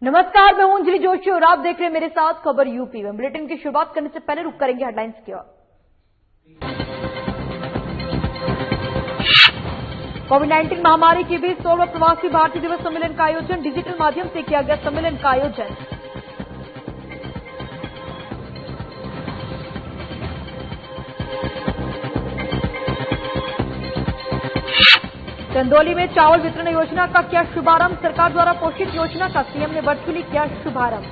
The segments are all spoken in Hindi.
नमस्कार, मैं हूं अंजलि जोशी और आप देख रहे हैं मेरे साथ खबर यूपी में। बुलेटिन की शुरुआत करने से पहले रुक करेंगे हेडलाइंस की ओर। कोविड-19 महामारी के बीच 16वां प्रवासी भारतीय दिवस सम्मेलन का आयोजन, डिजिटल माध्यम से किया गया सम्मेलन का आयोजन। चंदौली में चावल वितरण योजना का किया शुभारंभ, सरकार द्वारा पोषित योजना का सीएम ने वर्चुअली किया शुभारंभ।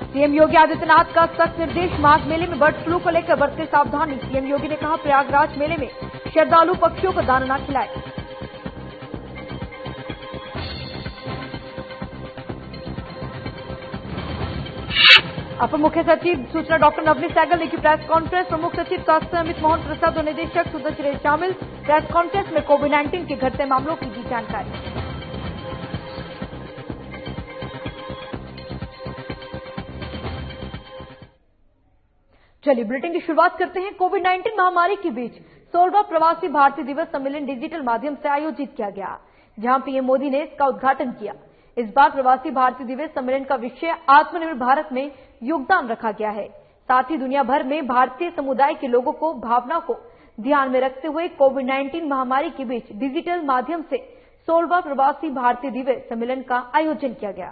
सीएम योगी आदित्यनाथ का सख्त निर्देश, माघ मेले में बर्ड फ्लू को लेकर बरते सावधानी। सीएम योगी ने कहा, प्रयागराज मेले में श्रद्धालु पक्षियों को दाना न खिलाए। अपर मुख्य सचिव सूचना डॉक्टर नवनीत सहगल ने की प्रेस कॉन्फ्रेंस। प्रमुख सचिव स्वास्थ्य अमित मोहन प्रसाद और निदेशक सुदर्शन रे शामिल। प्रेस कॉन्फ्रेंस में कोविड-19 के घटते मामलों की दी जानकारी। चलिए बुलेटिन की शुरुआत करते हैं। कोविड-19 महामारी के बीच 16वां प्रवासी भारतीय दिवस सम्मेलन डिजिटल माध्यम से आयोजित किया गया, जहां पीएम मोदी ने इसका उद्घाटन किया। इस बार प्रवासी भारतीय दिवस सम्मेलन का विषय आत्मनिर्भर भारत में योगदान रखा गया है। साथ ही दुनिया भर में भारतीय समुदाय के लोगों को भावना को ध्यान में रखते हुए कोविड-19 महामारी के बीच डिजिटल माध्यम से 16वां प्रवासी भारतीय दिवस सम्मेलन का आयोजन किया गया।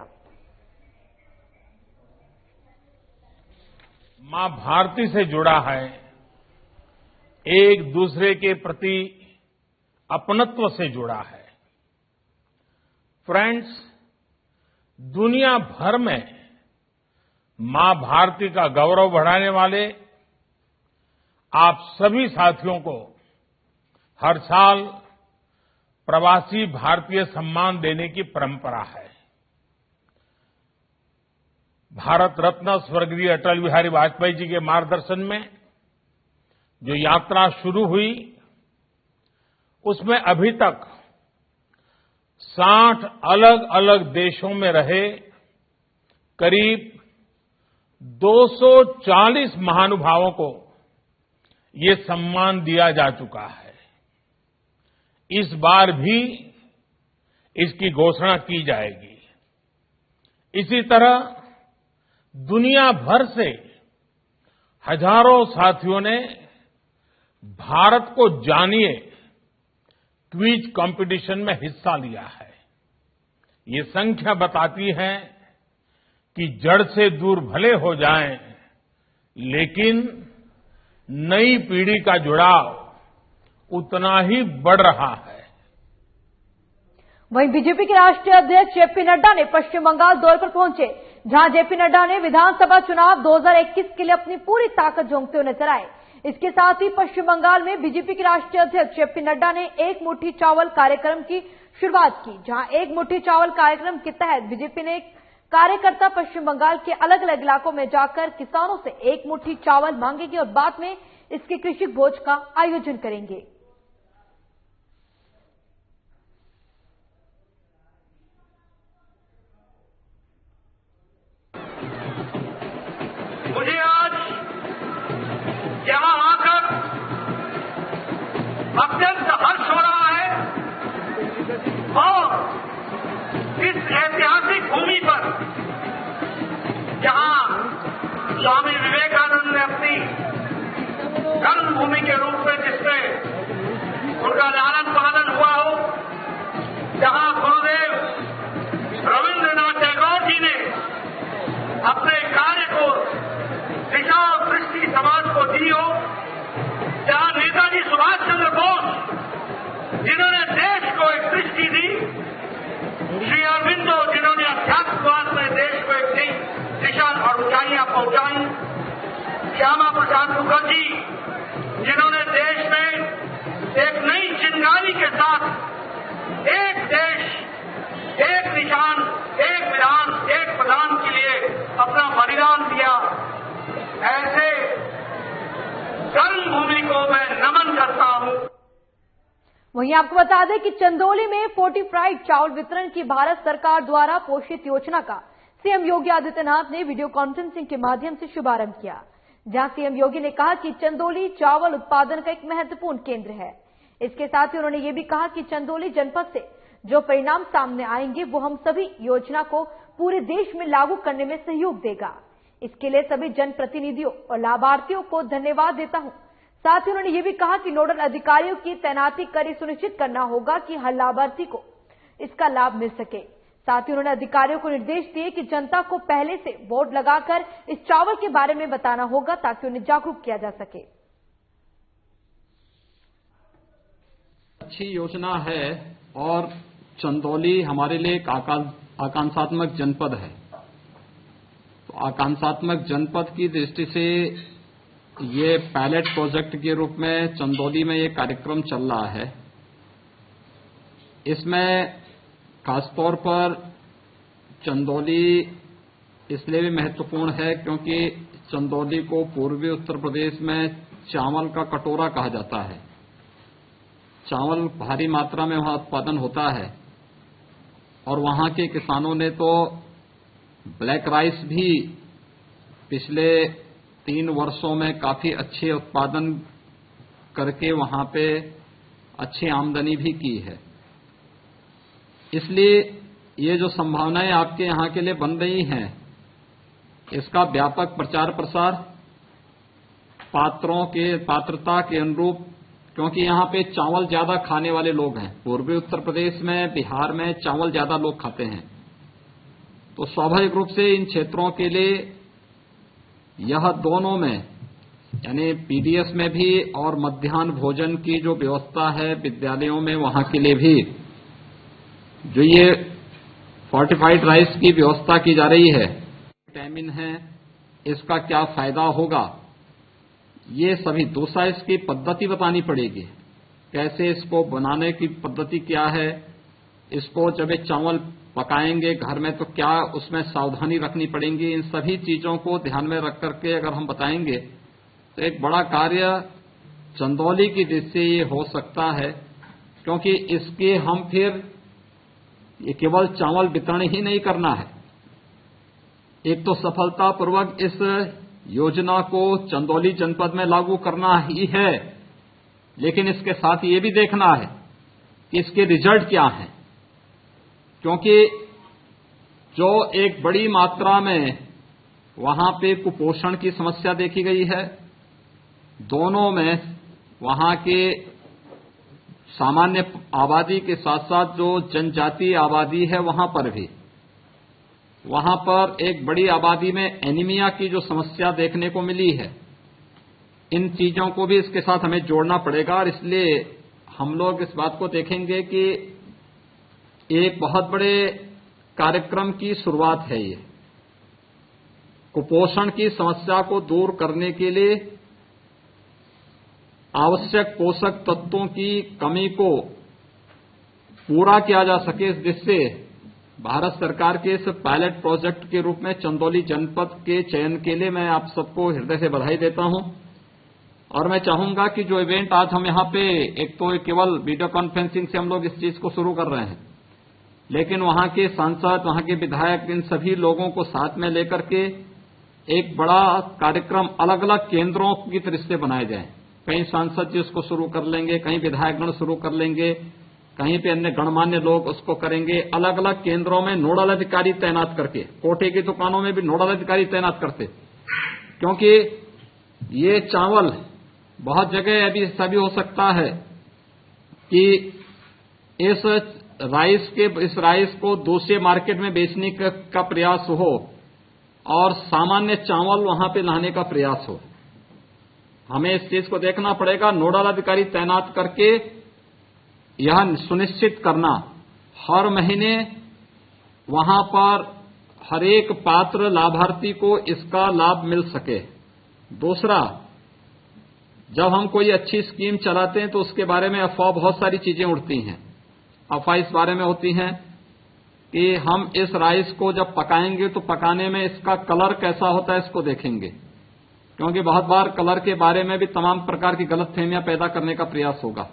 मां भारती से जुड़ा है, एक दूसरे के प्रति अपनत्व से जुड़ा है। फ्रेंड्स, दुनिया भर में मां भारती का गौरव बढ़ाने वाले आप सभी साथियों को हर साल प्रवासी भारतीय सम्मान देने की परंपरा है। भारत रत्न स्वर्गीय अटल बिहारी वाजपेयी जी के मार्गदर्शन में जो यात्रा शुरू हुई, उसमें अभी तक 60 अलग अलग देशों में रहे करीब 240 महानुभावों को ये सम्मान दिया जा चुका है। इस बार भी इसकी घोषणा की जाएगी। इसी तरह दुनिया भर से हजारों साथियों ने भारत को जानिए क्विज कंपटीशन में हिस्सा लिया है। ये संख्या बताती है कि जड़ से दूर भले हो जाएं, लेकिन नई पीढ़ी का जुड़ाव उतना ही बढ़ रहा है। वहीं बीजेपी के राष्ट्रीय अध्यक्ष जेपी नड्डा ने पश्चिम बंगाल दौरे पर पहुंचे, जहां जेपी नड्डा ने विधानसभा चुनाव 2021 के लिए अपनी पूरी ताकत झोंकते हुए नजर आए। इसके साथ ही पश्चिम बंगाल में बीजेपी के राष्ट्रीय अध्यक्ष जेपी नड्डा ने एक मुट्ठी चावल कार्यक्रम की शुरुआत की, जहां एक मुट्ठी चावल कार्यक्रम के तहत बीजेपी ने कार्यकर्ता पश्चिम बंगाल के अलग अलग इलाकों में जाकर किसानों से एक मुट्ठी चावल मांगेंगे और बाद में इसके कृषि भोज का आयोजन करेंगे। मुझे आज यहां आकर अत्यंत हर्ष हो रहा है और इस ऐतिहासिक भूमि पर जहां स्वामी विवेकानंद ने अपनी कर्मभूमि के रूप में जिसमें उनका लालन पालन हुआ हो, जहां गुरुदेव रविन्द्रनाथ टैगोर जी ने अपने कार्य को दिशा और दृष्टि समाज को दी हो, जहां नेताजी सुभाष चंद्र बोस जिन्होंने देश को एक दृष्टि दी, श्री अरविंदो जिन्होंने अध्यात्मवाद में देश को एक नई दिशा और ऊंचाइयां पहुंचाई, श्यामा प्रसाद मुखर्जी जिन्होंने देश में एक नई चिंगारी के साथ एक देश, एक निशान, एक विधान, एक प्रधान के लिए अपना बलिदान दिया, ऐसे कर्मभूमि को मैं नमन करता हूं। वहीं आपको बता दें कि चंदौली में फोर्टिफाइड चावल वितरण की भारत सरकार द्वारा पोषित योजना का सीएम योगी आदित्यनाथ ने वीडियो कॉन्फ्रेंसिंग के माध्यम से शुभारंभ किया। जहां सीएम योगी ने कहा कि चंदौली चावल उत्पादन का एक महत्वपूर्ण केंद्र है। इसके साथ ही उन्होंने ये भी कहा कि चंदौली जनपद से जो परिणाम सामने आएंगे वो हम सभी योजना को पूरे देश में लागू करने में सहयोग देगा। इसके लिए सभी जनप्रतिनिधियों और लाभार्थियों को धन्यवाद देता हूं। साथ ही उन्होंने ये भी कहा कि नोडल अधिकारियों की तैनाती कर सुनिश्चित करना होगा कि हर लाभार्थी को इसका लाभ मिल सके। साथ ही उन्होंने अधिकारियों को निर्देश दिए कि जनता को पहले से बोर्ड लगाकर इस चावल के बारे में बताना होगा ताकि उन्हें जागरूक किया जा सके। अच्छी योजना है और चंदौली हमारे लिए एक आकांक्षात्मक जनपद है। तो आकांक्षात्मक जनपद की दृष्टि से ये पायलट प्रोजेक्ट के रूप में चंदौली में ये कार्यक्रम चल रहा है। इसमें खासतौर पर चंदौली इसलिए भी महत्वपूर्ण है क्योंकि चंदौली को पूर्वी उत्तर प्रदेश में चावल का कटोरा कहा जाता है। चावल भारी मात्रा में वहां उत्पादन होता है और वहां के किसानों ने तो ब्लैक राइस भी पिछले 3 वर्षों में काफी अच्छे उत्पादन करके वहां पे अच्छी आमदनी भी की है। इसलिए ये जो संभावनाएं आपके यहां के लिए बन रही हैं, इसका व्यापक प्रचार प्रसार पात्रता के अनुरूप, क्योंकि यहां पे चावल ज्यादा खाने वाले लोग हैं। पूर्वी उत्तर प्रदेश में, बिहार में चावल ज्यादा लोग खाते हैं, तो स्वाभाविक रूप से इन क्षेत्रों के लिए यह दोनों में यानी पीडीएस में भी और मध्याह्न भोजन की जो व्यवस्था है विद्यालयों में, वहां के लिए भी जो ये फोर्टिफाइड राइस की व्यवस्था की जा रही है, विटामिन है, इसका क्या फायदा होगा, ये सभी। दूसरा, इसकी पद्धति बतानी पड़ेगी, कैसे इसको बनाने की पद्धति क्या है, इसको जब ये चावल पकाएंगे घर में तो क्या उसमें सावधानी रखनी पड़ेगी। इन सभी चीजों को ध्यान में रख करके अगर हम बताएंगे तो एक बड़ा कार्य चंदौली की दृष्टि से ये हो सकता है, क्योंकि इसके हम फिर ये केवल चावल वितरण ही नहीं करना है। एक तो सफलतापूर्वक इस योजना को चंदौली जनपद में लागू करना ही है, लेकिन इसके साथ ये भी देखना है कि इसके रिजल्ट क्या हैं, क्योंकि जो एक बड़ी मात्रा में वहां पे कुपोषण की समस्या देखी गई है, दोनों में वहां के सामान्य आबादी के साथ साथ जो जनजातीय आबादी है वहां पर एक बड़ी आबादी में एनीमिया की जो समस्या देखने को मिली है। इन चीजों को भी इसके साथ हमें जोड़ना पड़ेगा और इसलिए हम लोग इस बात को देखेंगे कि एक बहुत बड़े कार्यक्रम की शुरुआत है। ये कुपोषण की समस्या को दूर करने के लिए आवश्यक पोषक तत्वों की कमी को पूरा किया जा सके, इस दृष्टि से भारत सरकार के इस पायलट प्रोजेक्ट के रूप में चंदौली जनपद के चयन के लिए मैं आप सबको हृदय से बधाई देता हूं। और मैं चाहूंगा कि जो इवेंट आज हम यहां पे, एक तो केवल वीडियो कॉन्फ्रेंसिंग से हम लोग इस चीज को शुरू कर रहे हैं, लेकिन वहां के सांसद, वहां के विधायक, इन सभी लोगों को साथ में लेकर के एक बड़ा कार्यक्रम अलग अलग केंद्रों की तरह से बनाए जाए। कहीं सांसद जी उसको शुरू कर लेंगे, कहीं विधायकगण शुरू कर लेंगे, कहीं पे अन्य गणमान्य लोग उसको करेंगे। अलग अलग केंद्रों में नोडल अधिकारी तैनात करके, कोटे की दुकानों में भी नोडल अधिकारी तैनात करते, क्योंकि ये चावल बहुत जगह अभी ऐसा भी हो सकता है कि इस राइस को दूसरे मार्केट में बेचने का प्रयास हो और सामान्य चावल वहां पे लाने का प्रयास हो। हमें इस चीज को देखना पड़ेगा, नोडल अधिकारी तैनात करके यह सुनिश्चित करना हर महीने वहां पर हर एक पात्र लाभार्थी को इसका लाभ मिल सके। दूसरा, जब हम कोई अच्छी स्कीम चलाते हैं तो उसके बारे में अफवाह, बहुत सारी चीजें उड़ती हैं। अफवाह इस बारे में होती हैं कि हम इस राइस को जब पकाएंगे तो पकाने में इसका कलर कैसा होता है इसको देखेंगे, क्योंकि बहुत बार कलर के बारे में भी तमाम प्रकार की गलतफहमियां पैदा करने का प्रयास होगा।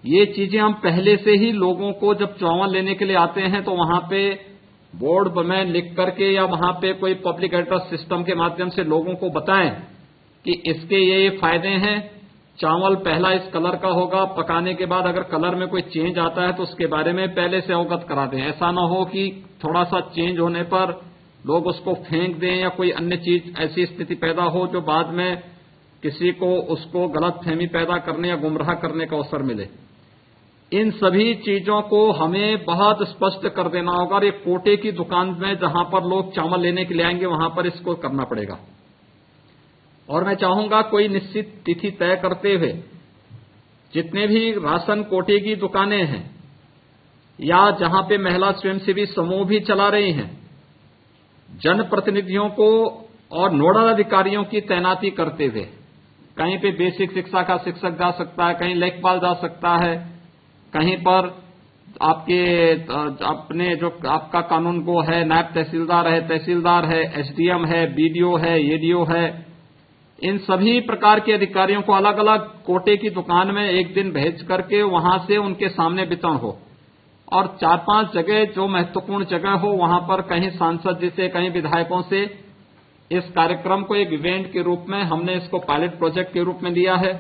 ये चीजें हम पहले से ही लोगों को जब चावल लेने के लिए आते हैं तो वहां पे बोर्ड में लिख करके या वहां पे कोई पब्लिक एड्रेस सिस्टम के माध्यम से लोगों को बताएं कि इसके ये फायदे हैं, चावल पहला इस कलर का होगा, पकाने के बाद अगर कलर में कोई चेंज आता है तो उसके बारे में पहले से अवगत करा दें। ऐसा ना हो कि थोड़ा सा चेंज होने पर लोग उसको फेंक दें या कोई अन्य चीज ऐसी स्थिति पैदा हो जो बाद में किसी को उसको गलतफहमी पैदा करने या गुमराह करने का अवसर मिले। इन सभी चीजों को हमें बहुत स्पष्ट कर देना होगा और ये कोटे की दुकान में जहां पर लोग चावल लेने के लिए आएंगे वहां पर इसको करना पड़ेगा। और मैं चाहूंगा कोई निश्चित तिथि तय करते हुए जितने भी राशन कोटे की दुकानें हैं या जहां पे महिला स्वयंसेवी समूह भी चला रही हैं, जनप्रतिनिधियों को और नोडल अधिकारियों की तैनाती करते हुए, कहीं पे बेसिक शिक्षा का शिक्षक जा सकता है, कहीं लेखपाल जा सकता है, कहीं पर आपके अपने जो आपका कानून को है नायब तहसीलदार है, एसडीएम है, बीडीओ है, एडीओ है, इन सभी प्रकार के अधिकारियों को अलग अलग कोटे की दुकान में एक दिन भेज करके वहां से उनके सामने वितरण हो और 4-5 जगह जो महत्वपूर्ण जगह हो वहां पर कहीं सांसद जी से, कहीं विधायकों से इस कार्यक्रम को एक इवेंट के रूप में हमने इसको पायलट प्रोजेक्ट के रूप में लिया है।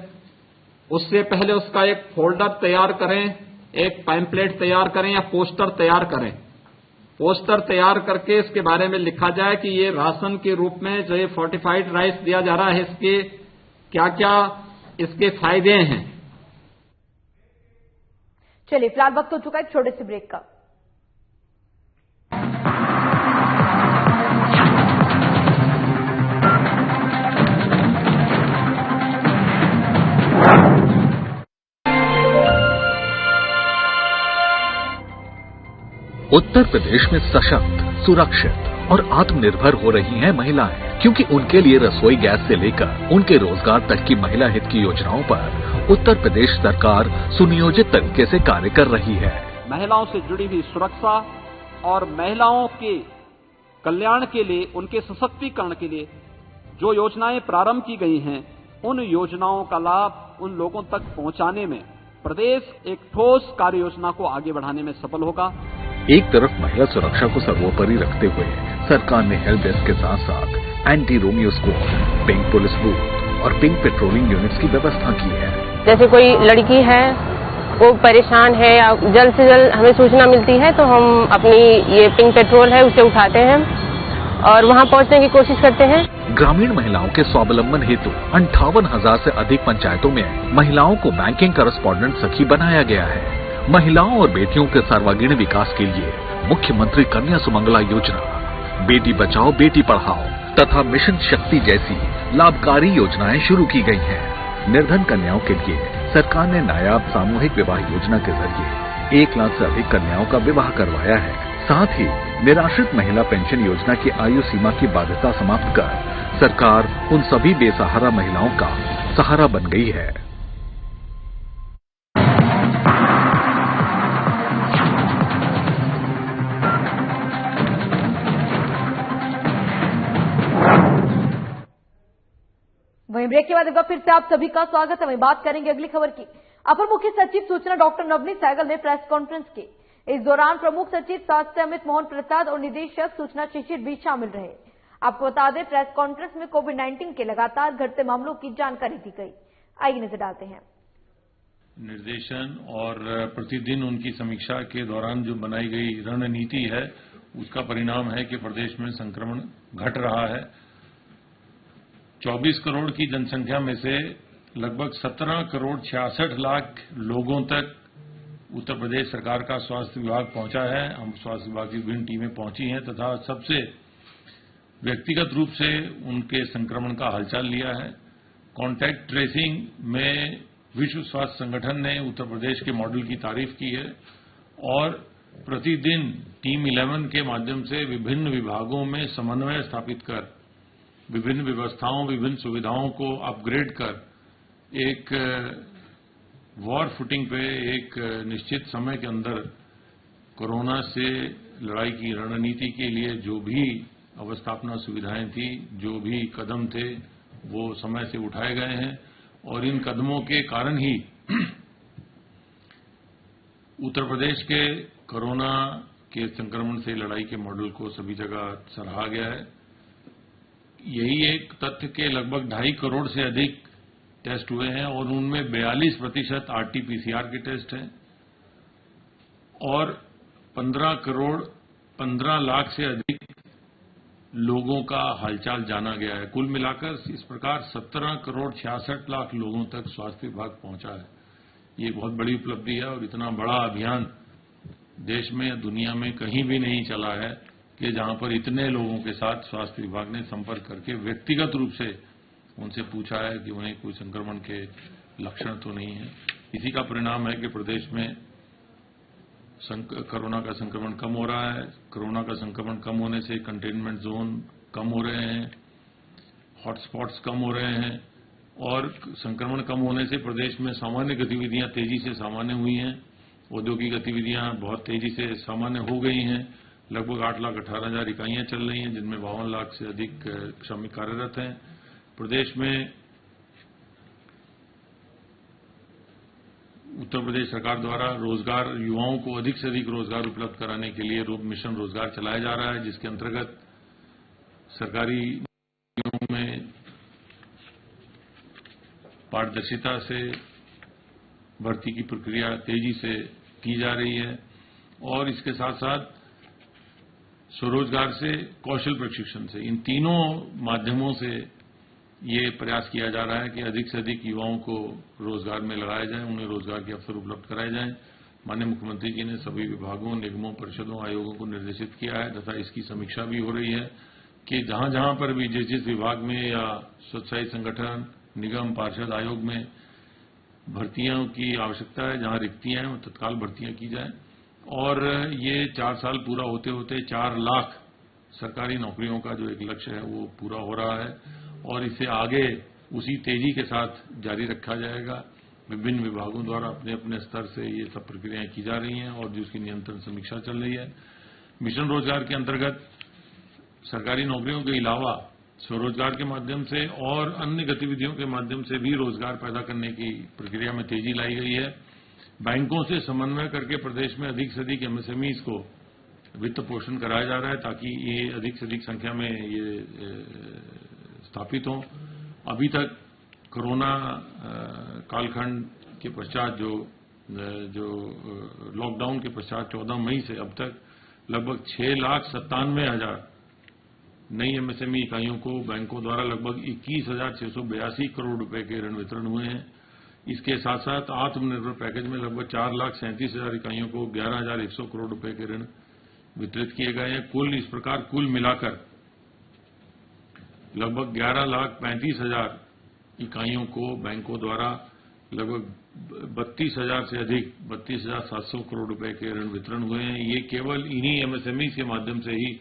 उससे पहले उसका एक फोल्डर तैयार करें, एक पैम्पलेट तैयार करें या पोस्टर तैयार करें। पोस्टर तैयार करके इसके बारे में लिखा जाए कि ये राशन के रूप में जो ये फोर्टिफाइड राइस दिया जा रहा है इसके क्या क्या इसके फायदे हैं। चलिए फिलहाल वक्त हो चुका है एक छोटे से ब्रेक का। उत्तर प्रदेश में सशक्त, सुरक्षित और आत्मनिर्भर हो रही हैं महिलाएं, क्योंकि उनके लिए रसोई गैस से लेकर उनके रोजगार तक की महिला हित की योजनाओं पर उत्तर प्रदेश सरकार सुनियोजित तरीके से कार्य कर रही है। महिलाओं से जुड़ी हुई सुरक्षा और महिलाओं के कल्याण के लिए, उनके सशक्तिकरण के लिए जो योजनाएं प्रारंभ की गई हैं, उन योजनाओं का लाभ उन लोगों तक पहुंचाने में प्रदेश एक ठोस कार्य योजना को आगे बढ़ाने में सफल होगा। एक तरफ महिला सुरक्षा को सर्वोपरि रखते हुए सरकार ने हेल्प डेस्क के साथ साथ anti Romeo squad, pink police booth और पिंक पेट्रोलिंग यूनिट्स की व्यवस्था की है। जैसे कोई लड़की है वो परेशान है या जल्द से जल्द हमें सूचना मिलती है तो हम अपनी ये पिंक पेट्रोल है उसे उठाते हैं और वहां पहुंचने की कोशिश करते हैं। ग्रामीण महिलाओं के स्वावलंबन हेतु 58,000 से अधिक पंचायतों में महिलाओं को बैंकिंग करस्पॉन्डेंट सखी बनाया गया है। महिलाओं और बेटियों के सर्वांगीण विकास के लिए मुख्यमंत्री कन्या सुमंगला योजना, बेटी बचाओ बेटी पढ़ाओ तथा मिशन शक्ति जैसी लाभकारी योजनाएं शुरू की गई हैं। निर्धन कन्याओं के लिए सरकार ने नायाब सामूहिक विवाह योजना के जरिए 1 लाख से अधिक कन्याओं का विवाह करवाया है। साथ ही निराश्रित महिला पेंशन योजना की आयु सीमा की बाध्यता समाप्त कर सरकार उन सभी बेसहारा महिलाओं का सहारा बन गई है। वहीं ब्रेक के बाद एक बार फिर से आप सभी का स्वागत है। वहीं बात करेंगे अगली खबर की। अपर मुख्य सचिव सूचना डॉक्टर नवनीत सहगल ने प्रेस कॉन्फ्रेंस की। इस दौरान प्रमुख सचिव स्वास्थ्य अमित मोहन प्रसाद और निदेशक सूचना शिशिर भी शामिल रहे। आपको बता दें, प्रेस कॉन्फ्रेंस में कोविड-19 के लगातार घटते मामलों की जानकारी दी गई। आइए नजर डालते हैं। निर्देशन और प्रतिदिन उनकी समीक्षा के दौरान जो बनाई गई रणनीति है उसका परिणाम है कि प्रदेश में संक्रमण घट रहा है। 24 करोड़ की जनसंख्या में से लगभग 17 करोड़ 66 लाख लोगों तक उत्तर प्रदेश सरकार का स्वास्थ्य विभाग पहुंचा है। हम स्वास्थ्य विभाग की विभिन्न टीमें पहुंची हैं तथा सबसे व्यक्तिगत रूप से उनके संक्रमण का हालचाल लिया है। कॉन्टैक्ट ट्रेसिंग में विश्व स्वास्थ्य संगठन ने उत्तर प्रदेश के मॉडल की तारीफ की है और प्रतिदिन टीम 11 के माध्यम से विभिन्न विभागों में समन्वय स्थापित कर विभिन्न व्यवस्थाओं, विभिन्न सुविधाओं को अपग्रेड कर एक वॉर फुटिंग पे एक निश्चित समय के अंदर कोरोना से लड़ाई की रणनीति के लिए जो भी अवस्थापना सुविधाएं थी, जो भी कदम थे, वो समय से उठाए गए हैं और इन कदमों के कारण ही उत्तर प्रदेश के कोरोना के संक्रमण से लड़ाई के मॉडल को सभी जगह सराहा गया है। यही एक तथ्य के लगभग 2.5 करोड़ से अधिक टेस्ट हुए हैं और उनमें 42% आरटीपीसीआर के टेस्ट हैं और 15 करोड़ 15 लाख से अधिक लोगों का हालचाल जाना गया है। कुल मिलाकर इस प्रकार 17 करोड़ 66 लाख लोगों तक स्वास्थ्य विभाग पहुंचा है। ये बहुत बड़ी उपलब्धि है और इतना बड़ा अभियान देश में दुनिया में कहीं भी नहीं चला है कि जहां पर इतने लोगों के साथ स्वास्थ्य विभाग ने संपर्क करके व्यक्तिगत रूप से उनसे पूछा है कि उन्हें कोई संक्रमण के लक्षण तो नहीं है। इसी का परिणाम है कि प्रदेश में कोरोना का संक्रमण कम हो रहा है। कोरोना का संक्रमण कम होने से कंटेनमेंट जोन कम हो रहे हैं, हॉटस्पॉट्स कम हो रहे हैं और संक्रमण कम होने से प्रदेश में सामान्य गतिविधियां तेजी से सामान्य हुई हैं। औद्योगिक गतिविधियां बहुत तेजी से सामान्य हो गई हैं। लगभग 8,18,000 इकाइयां चल रही हैं, जिनमें 52 लाख से अधिक श्रमिक कार्यरत हैं। प्रदेश में उत्तर प्रदेश सरकार द्वारा रोजगार, युवाओं को अधिक से अधिक रोजगार उपलब्ध कराने के लिए मिशन रोजगार चलाया जा रहा है, जिसके अंतर्गत सरकारी नौकरियों में पारदर्शिता से भर्ती की प्रक्रिया तेजी से की जा रही है और इसके साथ साथ स्वरोजगार से, कौशल प्रशिक्षण से, इन तीनों माध्यमों से ये प्रयास किया जा रहा है कि अधिक से अधिक युवाओं को रोजगार में लगाया जाए, उन्हें रोजगार के अवसर उपलब्ध कराए जाएं। माननीय मुख्यमंत्री जी ने सभी विभागों, निगमों, परिषदों, आयोगों को निर्देशित किया है तथा इसकी समीक्षा भी हो रही है कि जहां जहां पर भी जिस विभाग में या स्वच्छाई संगठन, निगम, पार्षद, आयोग में भर्तियों की आवश्यकता है, जहां रिक्तियां हैं, तत्काल भर्तियां की जाए और ये 4 साल पूरा होते होते 4 लाख सरकारी नौकरियों का जो एक लक्ष्य है वो पूरा हो रहा है और इसे आगे उसी तेजी के साथ जारी रखा जाएगा। विभिन्न विभागों द्वारा अपने अपने स्तर से ये सब प्रक्रियाएं की जा रही हैं और जिसकी नियंत्रण समीक्षा चल रही है। मिशन रोजगार के अंतर्गत सरकारी नौकरियों के अलावा स्वरोजगार के माध्यम से और अन्य गतिविधियों के माध्यम से भी रोजगार पैदा करने की प्रक्रिया में तेजी लाई गई है। बैंकों से समन्वय करके प्रदेश में अधिक से अधिक एमएसएमईज को वित्त पोषण कराया जा रहा है ताकि ये अधिक से अधिक संख्या में ये स्थापित हों। अभी तक कोरोना कालखंड के पश्चात जो लॉकडाउन के पश्चात 14 मई से अब तक लगभग 6,97,000 नई एमएसएमई इकाइयों को बैंकों द्वारा लगभग 21,682 करोड़ रुपए के ऋण वितरण हुए हैं। इसके साथ साथ आत्मनिर्भर पैकेज में लगभग 4,37,000 इकाइयों को 11,100 करोड़ रुपए के ऋण वितरित किए गए हैं। इस प्रकार कुल मिलाकर लगभग 11,35,000 इकाइयों को बैंकों द्वारा लगभग 32,000 से अधिक 32,700 करोड़ रुपए के ऋण वितरण हुए हैं। ये केवल इन्हीं एमएसएमई के माध्यम से ही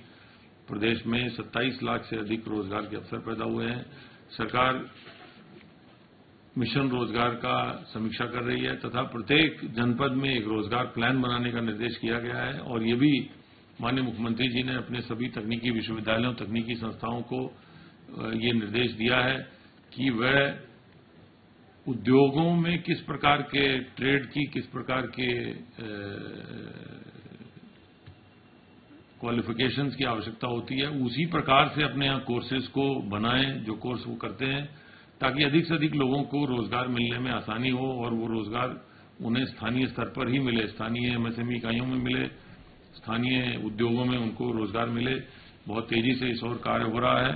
प्रदेश में 27 लाख से अधिक रोजगार के अवसर पैदा हुए हैं। सरकार मिशन रोजगार का समीक्षा कर रही है तथा प्रत्येक जनपद में एक रोजगार प्लान बनाने का निर्देश किया गया है और ये भी माननीय मुख्यमंत्री जी ने अपने सभी तकनीकी विश्वविद्यालयों, तकनीकी संस्थाओं को ये निर्देश दिया है कि वह उद्योगों में किस प्रकार के ट्रेड की, किस प्रकार के क्वालिफिकेशंस की आवश्यकता होती है, उसी प्रकार से अपने यहाँ कोर्सेज को बनाएं, जो कोर्स वो करते हैं, ताकि अधिक से अधिक लोगों को रोजगार मिलने में आसानी हो और वो रोजगार उन्हें स्थानीय स्तर पर ही मिले, स्थानीय एमएसएमई इकाइयों में मिले, स्थानीय उद्योगों में उनको रोजगार मिले। बहुत तेजी से इस ओर कार्य हो रहा है।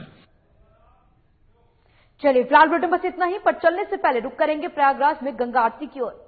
चलिए फिलहाल बुलेटिन बस इतना ही, पर चलने से पहले रुक करेंगे प्रयागराज में गंगा आरती की ओर।